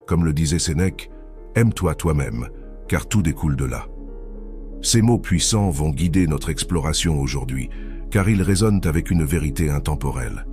Comme le disait Sénèque, « Aime-toi toi-même, car tout découle de là ». Ces mots puissants vont guider notre exploration aujourd'hui, car ils résonnent avec une vérité intemporelle.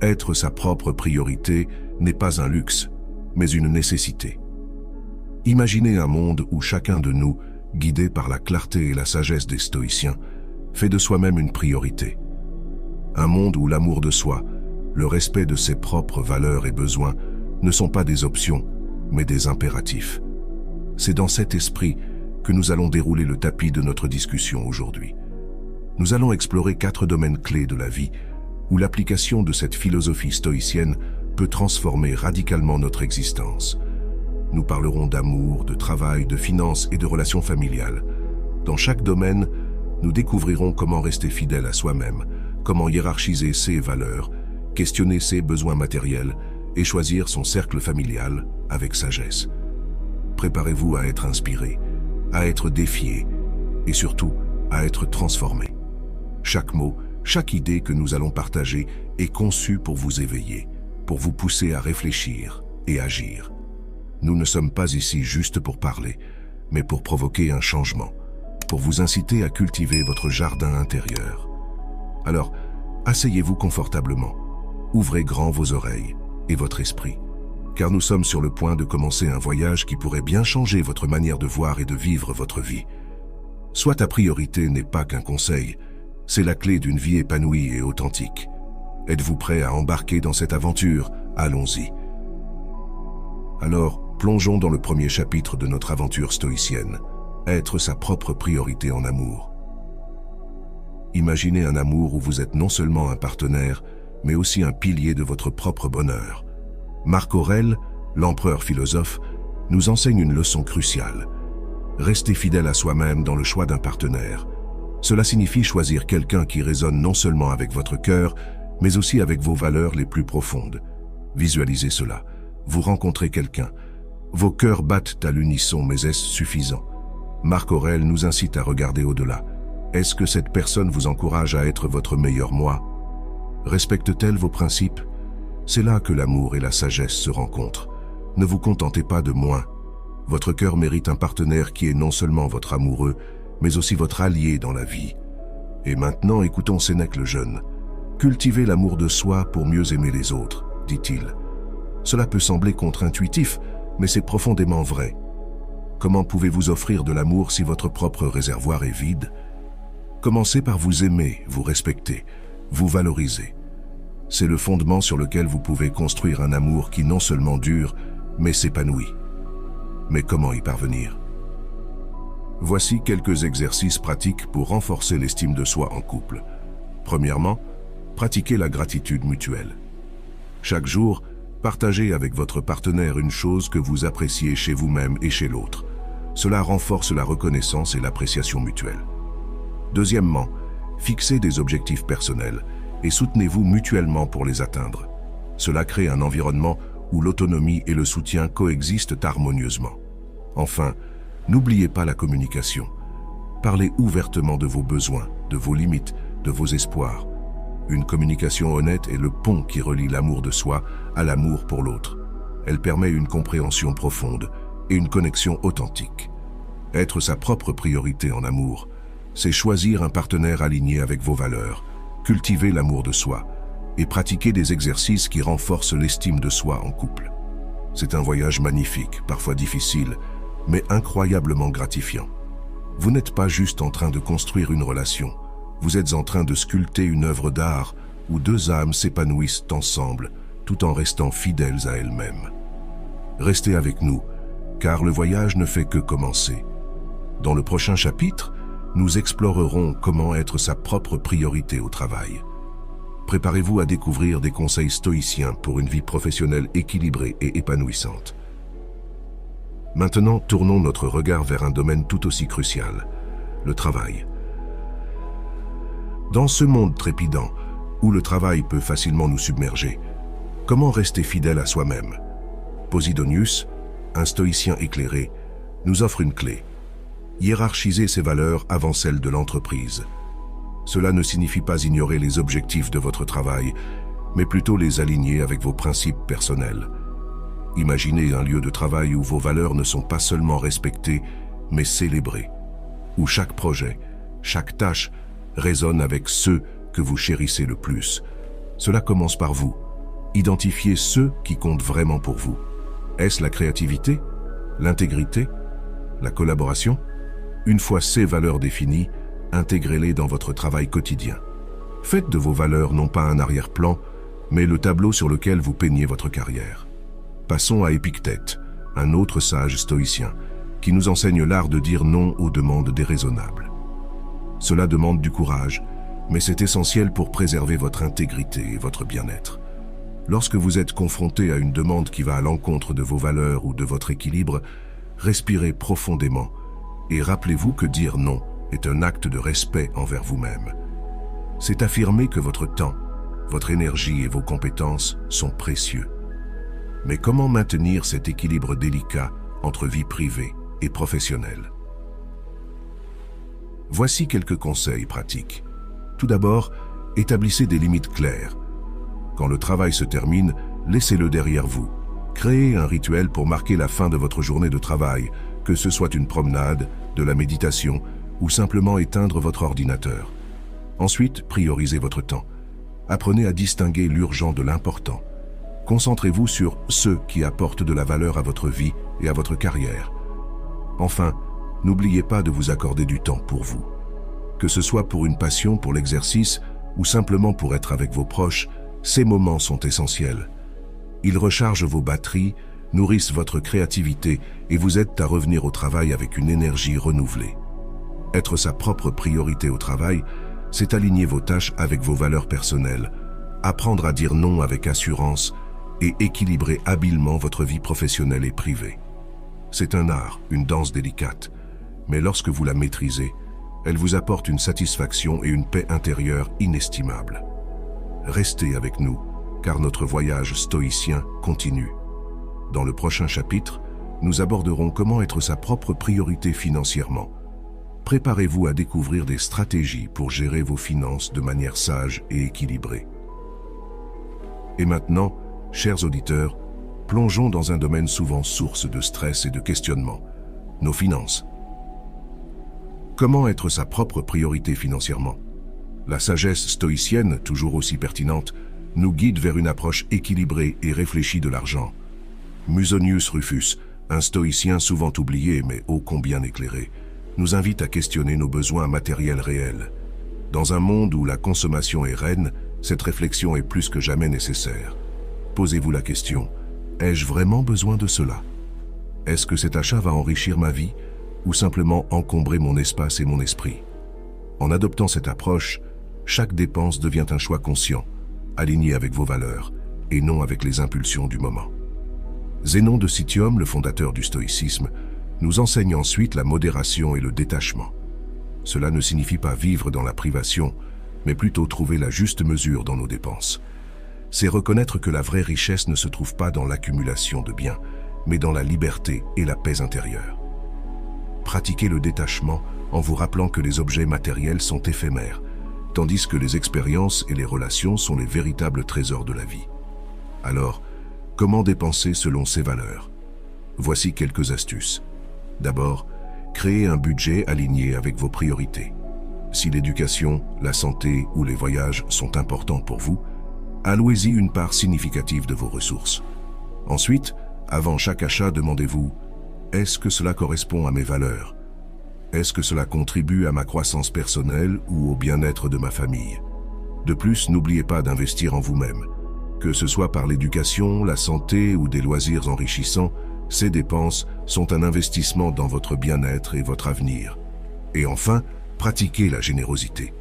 Être sa propre priorité n'est pas un luxe, mais une nécessité. Imaginez un monde où chacun de nous, guidé par la clarté et la sagesse des stoïciens, fait de soi-même une priorité. Un monde où l'amour de soi, le respect de ses propres valeurs et besoins ne sont pas des options, mais des impératifs. C'est dans cet esprit que nous allons dérouler le tapis de notre discussion aujourd'hui. Nous allons explorer 4 domaines clés de la vie où l'application de cette philosophie stoïcienne peut transformer radicalement notre existence. Nous parlerons d'amour, de travail, de finances et de relations familiales. Dans chaque domaine, nous découvrirons comment rester fidèle à soi-même, comment hiérarchiser ses valeurs, questionner ses besoins matériels et choisir son cercle familial avec sagesse. Préparez-vous à être inspiré, à être défié et surtout à être transformé. Chaque mot, chaque idée que nous allons partager est conçue pour vous éveiller, pour vous pousser à réfléchir et agir. Nous ne sommes pas ici juste pour parler, mais pour provoquer un changement, pour vous inciter à cultiver votre jardin intérieur. Alors, asseyez-vous confortablement, ouvrez grand vos oreilles et votre esprit, car nous sommes sur le point de commencer un voyage qui pourrait bien changer votre manière de voir et de vivre votre vie. Soit ta priorité n'est pas qu'un conseil, c'est la clé d'une vie épanouie et authentique. Êtes-vous prêt à embarquer dans cette aventure? Allons-y. Alors, plongeons dans le premier chapitre de notre aventure stoïcienne, être sa propre priorité en amour. Imaginez un amour où vous êtes non seulement un partenaire, mais aussi un pilier de votre propre bonheur. Marc Aurèle, l'empereur philosophe, nous enseigne une leçon cruciale. Restez fidèle à soi-même dans le choix d'un partenaire. Cela signifie choisir quelqu'un qui résonne non seulement avec votre cœur, mais aussi avec vos valeurs les plus profondes. Visualisez cela. Vous rencontrez quelqu'un. Vos cœurs battent à l'unisson, mais est-ce suffisant? Marc Aurèle nous incite à regarder au-delà. Est-ce que cette personne vous encourage à être votre meilleur moi? Respecte-t-elle vos principes? C'est là que l'amour et la sagesse se rencontrent. Ne vous contentez pas de moins. Votre cœur mérite un partenaire qui est non seulement votre amoureux, mais aussi votre allié dans la vie. Et maintenant, écoutons Sénèque le jeune. Cultivez l'amour de soi pour mieux aimer les autres, dit-il. Cela peut sembler contre-intuitif, mais c'est profondément vrai. Comment pouvez-vous offrir de l'amour si votre propre réservoir est vide? Commencez par vous aimer, vous respecter, vous valoriser. C'est le fondement sur lequel vous pouvez construire un amour qui non seulement dure, mais s'épanouit. Mais comment y parvenir? Voici quelques exercices pratiques pour renforcer l'estime de soi en couple. Premièrement, pratiquez la gratitude mutuelle. Chaque jour, partagez avec votre partenaire une chose que vous appréciez chez vous-même et chez l'autre. Cela renforce la reconnaissance et l'appréciation mutuelle. Deuxièmement, fixez des objectifs personnels et soutenez-vous mutuellement pour les atteindre. Cela crée un environnement où l'autonomie et le soutien coexistent harmonieusement. Enfin, n'oubliez pas la communication. Parlez ouvertement de vos besoins, de vos limites, de vos espoirs. Une communication honnête est le pont qui relie l'amour de soi à l'amour pour l'autre. Elle permet une compréhension profonde et une connexion authentique. Être sa propre priorité en amour, c'est choisir un partenaire aligné avec vos valeurs, cultiver l'amour de soi et pratiquer des exercices qui renforcent l'estime de soi en couple. C'est un voyage magnifique, parfois difficile, mais incroyablement gratifiant. Vous n'êtes pas juste en train de construire une relation, vous êtes en train de sculpter une œuvre d'art où deux âmes s'épanouissent ensemble tout en restant fidèles à elles-mêmes. Restez avec nous, car le voyage ne fait que commencer. Dans le prochain chapitre, nous explorerons comment être sa propre priorité au travail. Préparez-vous à découvrir des conseils stoïciens pour une vie professionnelle équilibrée et épanouissante. Maintenant, tournons notre regard vers un domaine tout aussi crucial, le travail. Dans ce monde trépidant, où le travail peut facilement nous submerger, comment rester fidèle à soi-même? Posidonius, un stoïcien éclairé, nous offre une clé. Hiérarchiser ses valeurs avant celles de l'entreprise. Cela ne signifie pas ignorer les objectifs de votre travail, mais plutôt les aligner avec vos principes personnels. Imaginez un lieu de travail où vos valeurs ne sont pas seulement respectées, mais célébrées, où chaque projet, chaque tâche résonne avec ceux que vous chérissez le plus. Cela commence par vous. Identifiez ceux qui comptent vraiment pour vous. Est-ce la créativité, l'intégrité, la collaboration? Une fois ces valeurs définies, intégrez-les dans votre travail quotidien. Faites de vos valeurs non pas un arrière-plan, mais le tableau sur lequel vous peignez votre carrière. Passons à Épictète, un autre sage stoïcien, qui nous enseigne l'art de dire non aux demandes déraisonnables. Cela demande du courage, mais c'est essentiel pour préserver votre intégrité et votre bien-être. Lorsque vous êtes confronté à une demande qui va à l'encontre de vos valeurs ou de votre équilibre, respirez profondément et rappelez-vous que dire non est un acte de respect envers vous-même. C'est affirmer que votre temps, votre énergie et vos compétences sont précieux. Mais comment maintenir cet équilibre délicat entre vie privée et professionnelle? Voici quelques conseils pratiques. Tout d'abord, établissez des limites claires. Quand le travail se termine, laissez-le derrière vous. Créez un rituel pour marquer la fin de votre journée de travail, que ce soit une promenade, de la méditation ou simplement éteindre votre ordinateur. Ensuite, priorisez votre temps. Apprenez à distinguer l'urgent de l'important. Concentrez-vous sur ceux qui apportent de la valeur à votre vie et à votre carrière. Enfin, n'oubliez pas de vous accorder du temps pour vous. Que ce soit pour une passion, pour l'exercice ou simplement pour être avec vos proches, ces moments sont essentiels. Ils rechargent vos batteries, nourrissent votre créativité et vous aident à revenir au travail avec une énergie renouvelée. Être sa propre priorité au travail, c'est aligner vos tâches avec vos valeurs personnelles, apprendre à dire non avec assurance et équilibrer habilement votre vie professionnelle et privée. C'est un art, une danse délicate, mais lorsque vous la maîtrisez, elle vous apporte une satisfaction et une paix intérieure inestimables. Restez avec nous, car notre voyage stoïcien continue. Dans le prochain chapitre, nous aborderons comment être sa propre priorité financièrement. Préparez-vous à découvrir des stratégies pour gérer vos finances de manière sage et équilibrée. Et maintenant, chers auditeurs, plongeons dans un domaine souvent source de stress et de questionnement, nos finances. Comment être sa propre priorité financièrement? La sagesse stoïcienne, toujours aussi pertinente, nous guide vers une approche équilibrée et réfléchie de l'argent. Musonius Rufus, un stoïcien souvent oublié mais ô combien éclairé, nous invite à questionner nos besoins matériels réels. Dans un monde où la consommation est reine, cette réflexion est plus que jamais nécessaire. Posez-vous la question, ai-je vraiment besoin de cela? Est-ce que cet achat va enrichir ma vie ou simplement encombrer mon espace et mon esprit? En adoptant cette approche, chaque dépense devient un choix conscient, aligné avec vos valeurs et non avec les impulsions du moment. Zénon de Citium, le fondateur du stoïcisme, nous enseigne ensuite la modération et le détachement. Cela ne signifie pas vivre dans la privation, mais plutôt trouver la juste mesure dans nos dépenses. C'est reconnaître que la vraie richesse ne se trouve pas dans l'accumulation de biens, mais dans la liberté et la paix intérieure. Pratiquez le détachement en vous rappelant que les objets matériels sont éphémères, tandis que les expériences et les relations sont les véritables trésors de la vie. Alors, comment dépenser selon ces valeurs? Voici quelques astuces. D'abord, créez un budget aligné avec vos priorités. Si l'éducation, la santé ou les voyages sont importants pour vous, allouez-y une part significative de vos ressources. Ensuite, avant chaque achat, demandez-vous, est-ce que cela correspond à mes valeurs? Est-ce que cela contribue à ma croissance personnelle ou au bien-être de ma famille? De plus, n'oubliez pas d'investir en vous-même. Que ce soit par l'éducation, la santé ou des loisirs enrichissants, ces dépenses sont un investissement dans votre bien-être et votre avenir. Et enfin, pratiquez la générosité.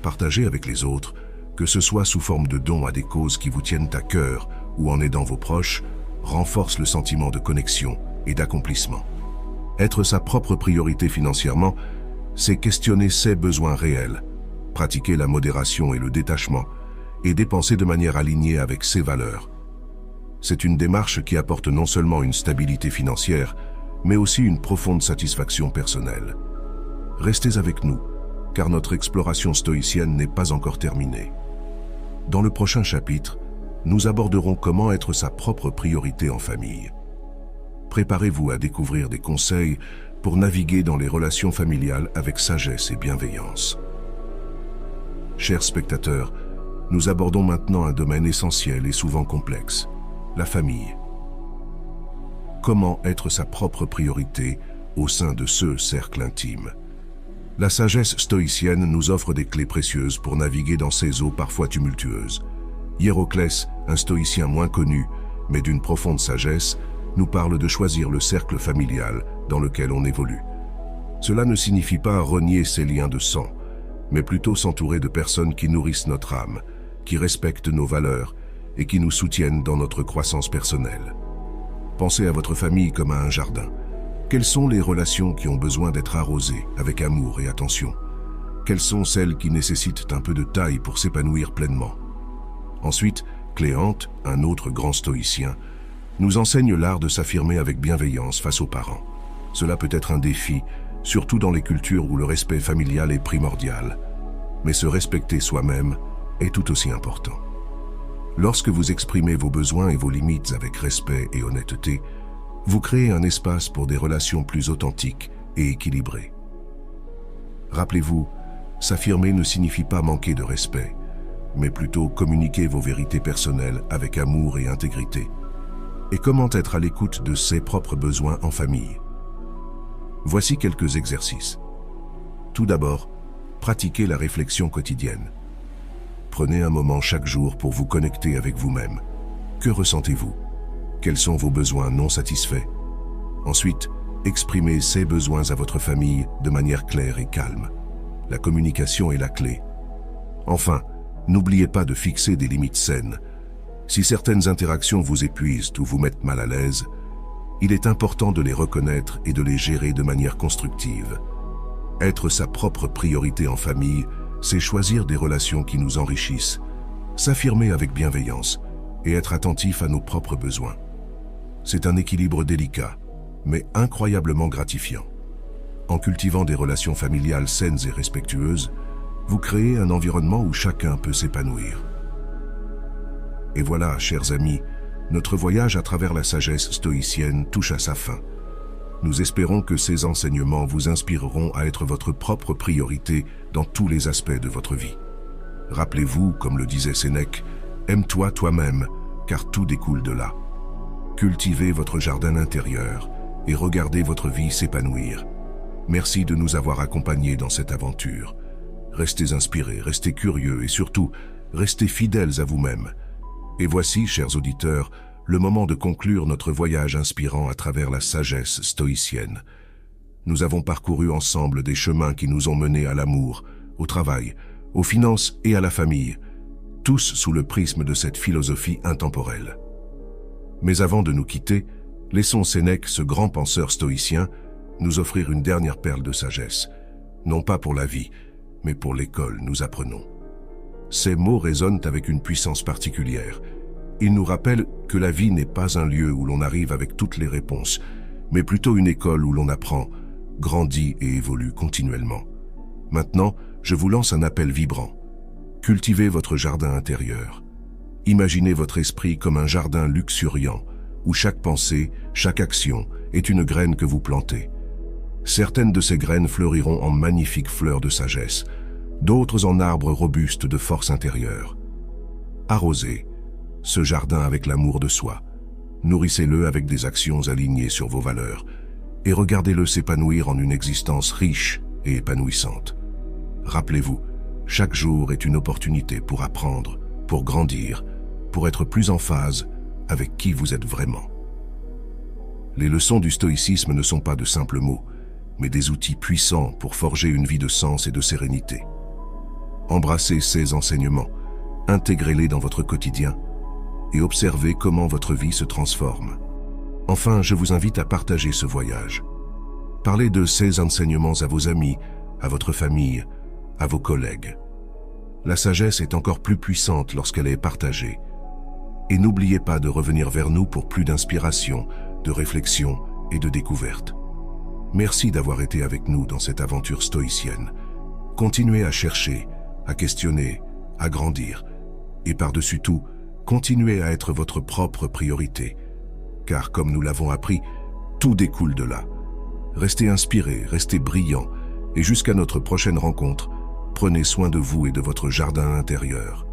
Partagez avec les autres, que ce soit sous forme de dons à des causes qui vous tiennent à cœur ou en aidant vos proches, renforce le sentiment de connexion et d'accomplissement. Être sa propre priorité financièrement, c'est questionner ses besoins réels, pratiquer la modération et le détachement, et dépenser de manière alignée avec ses valeurs. C'est une démarche qui apporte non seulement une stabilité financière, mais aussi une profonde satisfaction personnelle. Restez avec nous, car notre exploration stoïcienne n'est pas encore terminée. Dans le prochain chapitre, nous aborderons comment être sa propre priorité en famille. Préparez-vous à découvrir des conseils pour naviguer dans les relations familiales avec sagesse et bienveillance. Chers spectateurs, nous abordons maintenant un domaine essentiel et souvent complexe, la famille. Comment être sa propre priorité au sein de ce cercle intime? La sagesse stoïcienne nous offre des clés précieuses pour naviguer dans ces eaux parfois tumultueuses. Héraclès, un stoïcien moins connu, mais d'une profonde sagesse, nous parle de choisir le cercle familial dans lequel on évolue. Cela ne signifie pas renier ses liens de sang, mais plutôt s'entourer de personnes qui nourrissent notre âme, qui respectent nos valeurs et qui nous soutiennent dans notre croissance personnelle. Pensez à votre famille comme à un jardin. Quelles sont les relations qui ont besoin d'être arrosées avec amour et attention? Quelles sont celles qui nécessitent un peu de taille pour s'épanouir pleinement? Ensuite, Cléante, un autre grand stoïcien, nous enseigne l'art de s'affirmer avec bienveillance face aux parents. Cela peut être un défi, surtout dans les cultures où le respect familial est primordial. Mais se respecter soi-même est tout aussi important. Lorsque vous exprimez vos besoins et vos limites avec respect et honnêteté, vous créez un espace pour des relations plus authentiques et équilibrées. Rappelez-vous, s'affirmer ne signifie pas manquer de respect, mais plutôt communiquer vos vérités personnelles avec amour et intégrité. Et comment être à l'écoute de ses propres besoins en famille? Voici quelques exercices. Tout d'abord, pratiquez la réflexion quotidienne. Prenez un moment chaque jour pour vous connecter avec vous-même. Que ressentez-vous? Quels sont vos besoins non satisfaits? Ensuite, exprimez ces besoins à votre famille de manière claire et calme. La communication est la clé. Enfin, n'oubliez pas de fixer des limites saines. Si certaines interactions vous épuisent ou vous mettent mal à l'aise, il est important de les reconnaître et de les gérer de manière constructive. Être sa propre priorité en famille, c'est choisir des relations qui nous enrichissent, s'affirmer avec bienveillance et être attentif à nos propres besoins. C'est un équilibre délicat, mais incroyablement gratifiant. En cultivant des relations familiales saines et respectueuses, vous créez un environnement où chacun peut s'épanouir. Et voilà, chers amis, notre voyage à travers la sagesse stoïcienne touche à sa fin. Nous espérons que ces enseignements vous inspireront à être votre propre priorité dans tous les aspects de votre vie. Rappelez-vous, comme le disait Sénèque, « Aime-toi toi-même, car tout découle de là ». Cultivez votre jardin intérieur et regardez votre vie s'épanouir. Merci de nous avoir accompagnés dans cette aventure. Restez inspirés, restez curieux et surtout, restez fidèles à vous-même. Et voici, chers auditeurs, le moment de conclure notre voyage inspirant à travers la sagesse stoïcienne. Nous avons parcouru ensemble des chemins qui nous ont menés à l'amour, au travail, aux finances et à la famille, tous sous le prisme de cette philosophie intemporelle. Mais avant de nous quitter, laissons Sénèque, ce grand penseur stoïcien, nous offrir une dernière perle de sagesse. Non pas pour la vie, mais pour l'école, nous apprenons. Ces mots résonnent avec une puissance particulière. Ils nous rappellent que la vie n'est pas un lieu où l'on arrive avec toutes les réponses, mais plutôt une école où l'on apprend, grandit et évolue continuellement. Maintenant, je vous lance un appel vibrant. Cultivez votre jardin intérieur. Imaginez votre esprit comme un jardin luxuriant, où chaque pensée, chaque action est une graine que vous plantez. Certaines de ces graines fleuriront en magnifiques fleurs de sagesse, d'autres en arbres robustes de force intérieure. Arrosez ce jardin avec l'amour de soi. Nourrissez-le avec des actions alignées sur vos valeurs et regardez-le s'épanouir en une existence riche et épanouissante. Rappelez-vous, chaque jour est une opportunité pour apprendre, pour grandir, pour être plus en phase avec qui vous êtes vraiment. Les leçons du stoïcisme ne sont pas de simples mots, mais des outils puissants pour forger une vie de sens et de sérénité. Embrassez ces enseignements, intégrez-les dans votre quotidien et observez comment votre vie se transforme. Enfin, je vous invite à partager ce voyage. Parlez de ces enseignements à vos amis, à votre famille, à vos collègues. La sagesse est encore plus puissante lorsqu'elle est partagée. Et n'oubliez pas de revenir vers nous pour plus d'inspiration, de réflexion et de découverte. Merci d'avoir été avec nous dans cette aventure stoïcienne. Continuez à chercher, à questionner, à grandir. Et par-dessus tout, continuez à être votre propre priorité. Car comme nous l'avons appris, tout découle de là. Restez inspirés, restez brillants, et jusqu'à notre prochaine rencontre, prenez soin de vous et de votre jardin intérieur.